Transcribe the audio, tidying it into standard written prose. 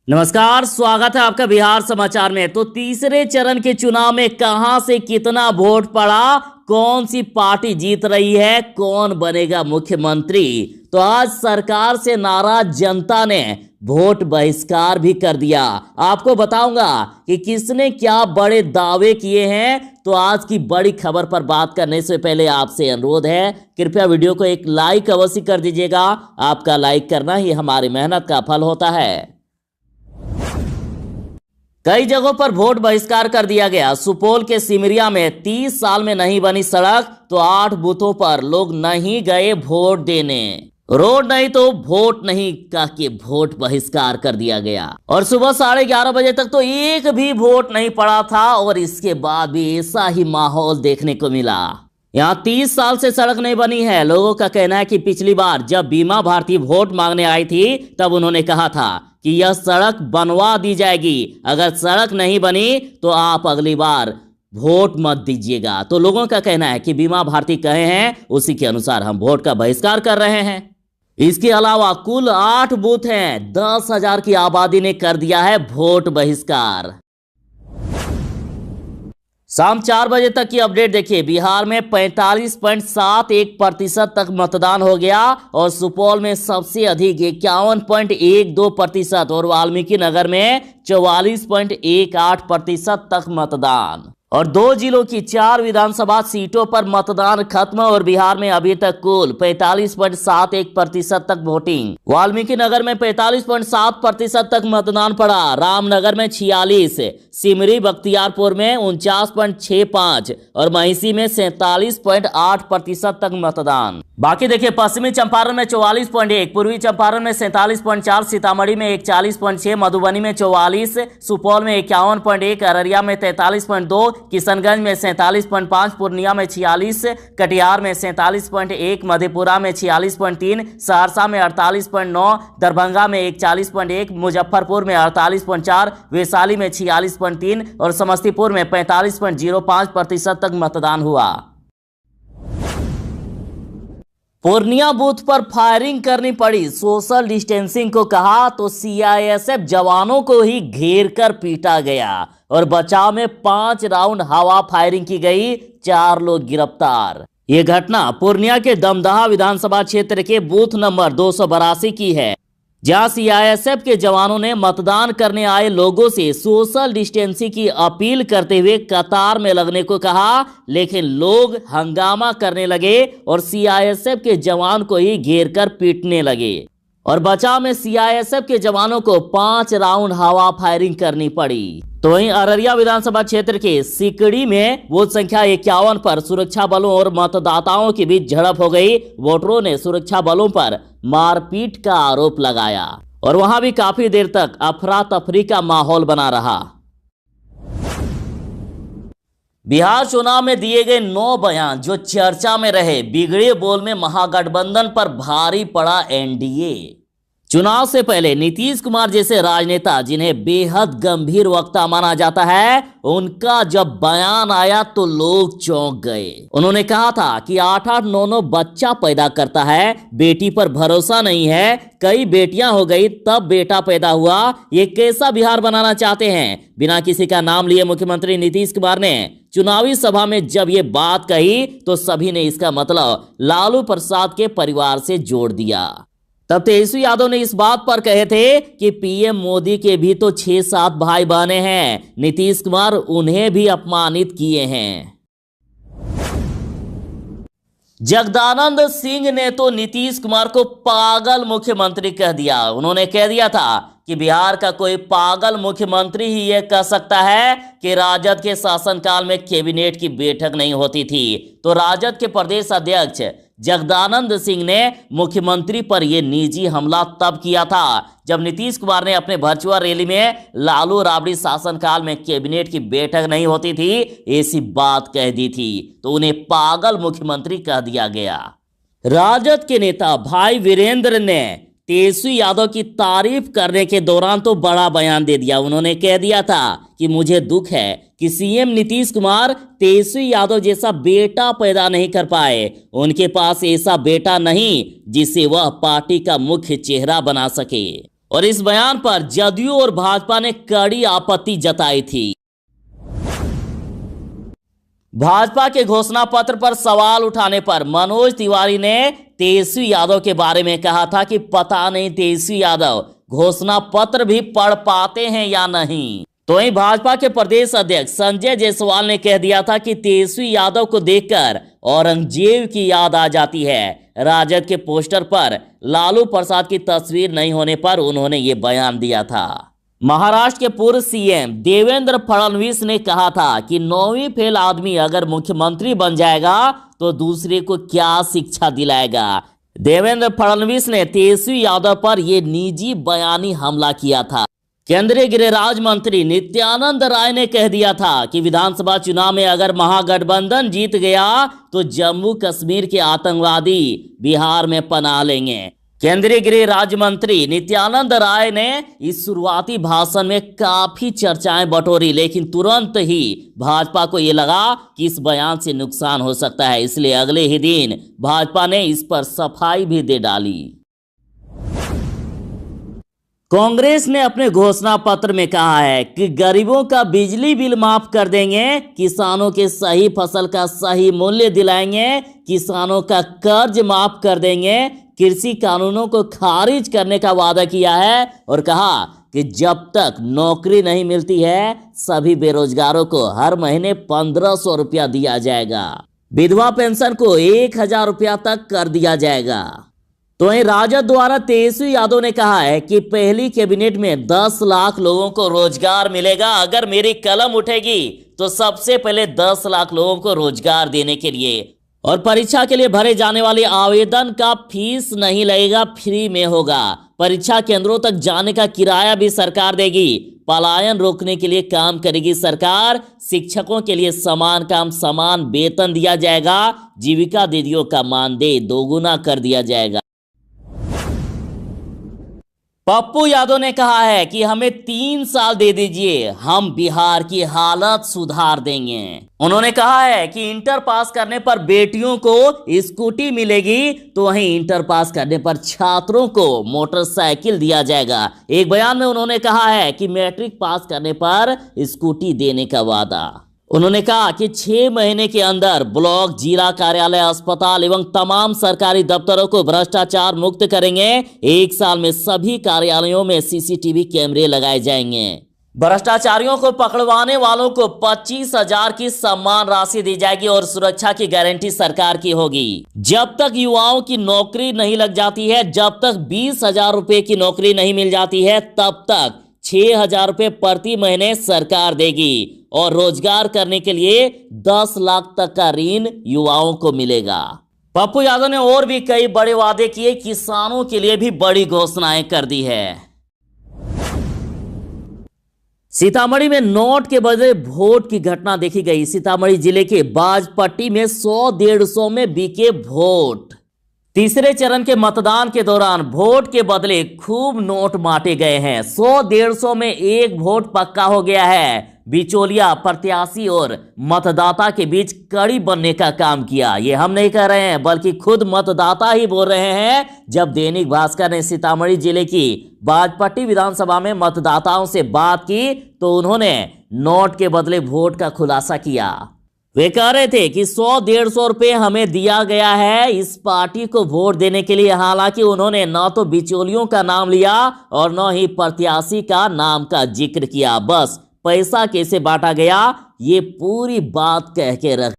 नमस्कार, स्वागत है आपका बिहार समाचार में। तो तीसरे चरण के चुनाव में कहां से कितना वोट पड़ा, कौन सी पार्टी जीत रही है, कौन बनेगा मुख्यमंत्री, तो आज सरकार से नाराज जनता ने वोट बहिष्कार भी कर दिया। आपको बताऊंगा कि किसने क्या बड़े दावे किए हैं। तो आज की बड़ी खबर पर बात करने से पहले आपसे अनुरोध है, कृपया वीडियो को एक लाइक अवश्य कर दीजिएगा। आपका लाइक करना ही हमारी मेहनत का फल होता है। कई जगहों पर वोट बहिष्कार कर दिया गया। सुपौल के सिमरिया में 30 साल में नहीं बनी सड़क, तो 8 बूथों पर लोग नहीं गए वोट देने। रोड नहीं तो वोट नहीं कह के वोट बहिष्कार कर दिया गया। और सुबह 11:30 बजे तक तो एक भी वोट नहीं पड़ा था और इसके बाद भी ऐसा ही माहौल देखने को मिला। यहाँ 30 साल से सड़क नहीं बनी है। लोगों का कहना है कि पिछली बार जब बीमा भारती वोट मांगने आई थी तब उन्होंने कहा था कि यह सड़क बनवा दी जाएगी, अगर सड़क नहीं बनी तो आप अगली बार वोट मत दीजिएगा। तो लोगों का कहना है कि बीमा भारती कहे हैं उसी के अनुसार हम वोट का बहिष्कार कर रहे हैं। इसके अलावा कुल 8 बूथ हैं, 10,000 की आबादी ने कर दिया है वोट बहिष्कार। शाम 4 बजे तक की अपडेट देखिए। बिहार में 45.71% तक मतदान हो गया और सुपौल में सबसे अधिक 51.12% और वाल्मीकि नगर में 44.18% तक मतदान। और 2 जिलों की 4 विधानसभा सीटों पर मतदान खत्म और बिहार में अभी तक कुल 45.71% तक वोटिंग। वाल्मीकि नगर में 45.7% तक मतदान पड़ा, रामनगर में 46, सिमरी बख्तियारपुर में 49.65 और महिषी में 47.8% तक मतदान। बाकी देखिए, पश्चिमी चंपारण में 44.1, पूर्वी चंपारण में 47.4, सीतामढ़ी में 41.6, मधुबनी में 44, सुपौल में 51.1, अररिया में 43.2, किशनगंज में 47.5, पूर्णिया में 46, कटिहार में 47.1, मधेपुरा में 46.3, सहरसा में 48.9, दरभंगा में 41.1, मुजफ्फरपुर में 48.4, वैशाली में 46.3 और समस्तीपुर में 45.05% तक मतदान हुआ। पूर्णिया बूथ पर फायरिंग करनी पड़ी, सोशल डिस्टेंसिंग को कहा तो सीआईएसएफ जवानों को ही घेर कर पीटा गया और बचाव में 5 राउंड हवा फायरिंग की गई, 4 लोग गिरफ्तार। ये घटना पूर्णिया के दमदहा विधानसभा क्षेत्र के बूथ नंबर 282 की है, जहां सीआईएसएफ के जवानों ने मतदान करने आए लोगों से सोशल डिस्टेंसिंग की अपील करते हुए कतार में लगने को कहा, लेकिन लोग हंगामा करने लगे और सीआईएसएफ के जवान को ही घेर कर पीटने लगे और बचाव में सीआईएसएफ के जवानों को 5 राउंड हवा फायरिंग करनी पड़ी। तो वहीं अररिया विधानसभा क्षेत्र के सिकड़ी में बूथ संख्या 51 पर सुरक्षा बलों और मतदाताओं के बीच झड़प हो गई। वोटरों ने सुरक्षा बलों पर मारपीट का आरोप लगाया और वहां भी काफी देर तक अफरा तफरी का माहौल बना रहा। बिहार चुनाव में दिए गए 9 बयान जो चर्चा में रहे। बिगड़े बोल में महागठबंधन पर भारी पड़ा एनडीए। चुनाव से पहले नीतीश कुमार जैसे राजनेता जिन्हें बेहद गंभीर वक्ता माना जाता है, उनका जब बयान आया तो लोग चौंक गए। उन्होंने कहा था कि 8-8, 9-9 बच्चा पैदा करता है, बेटी पर भरोसा नहीं है, कई बेटियां हो गई तब बेटा पैदा हुआ, ये कैसा बिहार बनाना चाहते हैं। बिना किसी का नाम लिए मुख्यमंत्री नीतीश कुमार ने चुनावी सभा में जब ये बात कही तो सभी ने इसका मतलब लालू प्रसाद के परिवार से जोड़ दिया। तब तेजस्वी यादव ने इस बात पर कहे थे कि पीएम मोदी के भी तो 6-7 भाई बहने हैं, नीतीश कुमार उन्हें भी अपमानित किए हैं। जगदानंद सिंह ने तो नीतीश कुमार को पागल मुख्यमंत्री कह दिया। उन्होंने कह दिया था कि बिहार का कोई पागल मुख्यमंत्री ही यह कह सकता है कि राजद के शासनकाल में कैबिनेट की बैठक नहीं होती थी। तो राजद के प्रदेश अध्यक्ष जगदानंद सिंह ने मुख्यमंत्री पर यह निजी हमला तब किया था जब नीतीश कुमार ने अपने वर्चुअल रैली में लालू राबड़ी शासनकाल में कैबिनेट की बैठक नहीं होती थी ऐसी बात कह दी थी, तो उन्हें पागल मुख्यमंत्री कह दिया गया। राजद के नेता भाई वीरेंद्र ने तेजस्वी यादव की तारीफ करने के दौरान तो बड़ा बयान दे दिया। उन्होंने कह दिया था कि मुझे दुख है कि सीएम नीतीश कुमार तेजस्वी यादव जैसा बेटा पैदा नहीं कर पाए। उनके पास ऐसा बेटा नहीं जिसे वह पार्टी का मुख्य चेहरा बना सके। और इस बयान पर जदयू और भाजपा ने कड़ी आपत्ति जताई थी। भाजपा के घोषणा पत्र पर सवाल उठाने पर मनोज तिवारी ने तेजस्वी यादव के बारे में कहा था कि पता नहीं तेजस्वी यादव घोषणा पत्र भी पढ़ पाते हैं या नहीं। तो वहीं भाजपा के प्रदेश अध्यक्ष संजय जायसवाल ने कह दिया था कि तेजस्वी यादव को देखकर औरंगजेब की याद आ जाती है। राजद के पोस्टर पर लालू प्रसाद की तस्वीर नहीं होने पर उन्होंने ये बयान दिया था। महाराष्ट्र के पूर्व सीएम देवेंद्र फडणवीस ने कहा था कि 9वीं फेल आदमी अगर मुख्यमंत्री बन जाएगा तो दूसरे को क्या शिक्षा दिलाएगा। देवेंद्र फडणवीस ने तेजस्वी यादव पर यह निजी बयानी हमला किया था। केंद्रीय गृह राज्य मंत्री नित्यानंद राय ने कह दिया था कि विधानसभा चुनाव में अगर महागठबंधन जीत गया तो जम्मू कश्मीर के आतंकवादी बिहार में पनाह लेंगे। केंद्रीय गृह राज्य मंत्री नित्यानंद राय ने इस शुरुआती भाषण में काफी चर्चाएं बटोरी, लेकिन तुरंत ही भाजपा को यह लगा कि इस बयान से नुकसान हो सकता है, इसलिए अगले ही दिन भाजपा ने इस पर सफाई भी दे डाली। कांग्रेस ने अपने घोषणा पत्र में कहा है कि गरीबों का बिजली बिल माफ कर देंगे, किसानों के सही फसल का सही मूल्य दिलाएंगे, किसानों का कर्ज माफ कर देंगे, कृषि कानूनों को खारिज करने का वादा किया है और कहा कि जब तक नौकरी नहीं मिलती है सभी बेरोजगारों को हर महीने 1500 रुपया दिया जाएगा। विधवा पेंशन को 1000 रुपया तक कर दिया जाएगा। तो वहीं राजद द्वारा तेजस्वी यादव ने कहा है कि पहली कैबिनेट में 10 लाख लोगों को रोजगार मिलेगा। अगर मेरी कलम उठेगी तो सबसे पहले 10 लाख लोगों को रोजगार देने के लिए, और परीक्षा के लिए भरे जाने वाले आवेदन का फीस नहीं लगेगा, फ्री में होगा। परीक्षा केंद्रों तक जाने का किराया भी सरकार देगी। पलायन रोकने के लिए काम करेगी सरकार। शिक्षकों के लिए समान काम समान वेतन दिया जाएगा। जीविका दीदियों का मानदेय दोगुना कर दिया जाएगा। पप्पू यादव ने कहा है कि हमें 3 साल दे दीजिए, हम बिहार की हालत सुधार देंगे। उन्होंने कहा है कि इंटर पास करने पर बेटियों को स्कूटी मिलेगी, तो वहीं इंटर पास करने पर छात्रों को मोटरसाइकिल दिया जाएगा। एक बयान में उन्होंने कहा है कि मैट्रिक पास करने पर स्कूटी देने का वादा। उन्होंने कहा कि 6 महीने के अंदर ब्लॉक, जिला कार्यालय, अस्पताल एवं तमाम सरकारी दफ्तरों को भ्रष्टाचार मुक्त करेंगे। 1 साल में सभी कार्यालयों में सीसीटीवी कैमरे लगाए जाएंगे। भ्रष्टाचारियों को पकड़वाने वालों को 25,000 की सम्मान राशि दी जाएगी और सुरक्षा की गारंटी सरकार की होगी। जब तक युवाओं की नौकरी नहीं लग जाती है, जब तक 20,000 रुपए की नौकरी नहीं मिल जाती है, तब तक 6,000 रुपए प्रति महीने सरकार देगी और रोजगार करने के लिए 10 लाख तक का ऋण युवाओं को मिलेगा। पप्पू यादव ने और भी कई बड़े वादे किए, किसानों के लिए भी बड़ी घोषणाएं कर दी है। सीतामढ़ी में नोट के बदले वोट की घटना देखी गई। सीतामढ़ी जिले के बाजपट्टी में 100-150 में बिके वोट। तीसरे चरण के मतदान के दौरान वोट के बदले खूब नोट बांटे गए हैं। 100-150 में एक वोट पक्का हो गया है। बिचौलिया प्रत्याशी और मतदाता के बीच कड़ी बनने का काम किया। ये हम नहीं कह रहे हैं, बल्कि खुद मतदाता ही बोल रहे हैं। जब दैनिक भास्कर ने सीतामढ़ी जिले की बाजपट्टी विधानसभा में मतदाताओं से बात की तो उन्होंने नोट के बदले वोट का खुलासा किया। वे कह रहे थे कि 100-150 रुपए हमें दिया गया है इस पार्टी को वोट देने के लिए। हालांकि उन्होंने न तो बिचौलियों का नाम लिया और न ही प्रत्याशी का नाम का जिक्र किया। बस पैसा कैसे बांटा गया ये पूरी बात कह के रख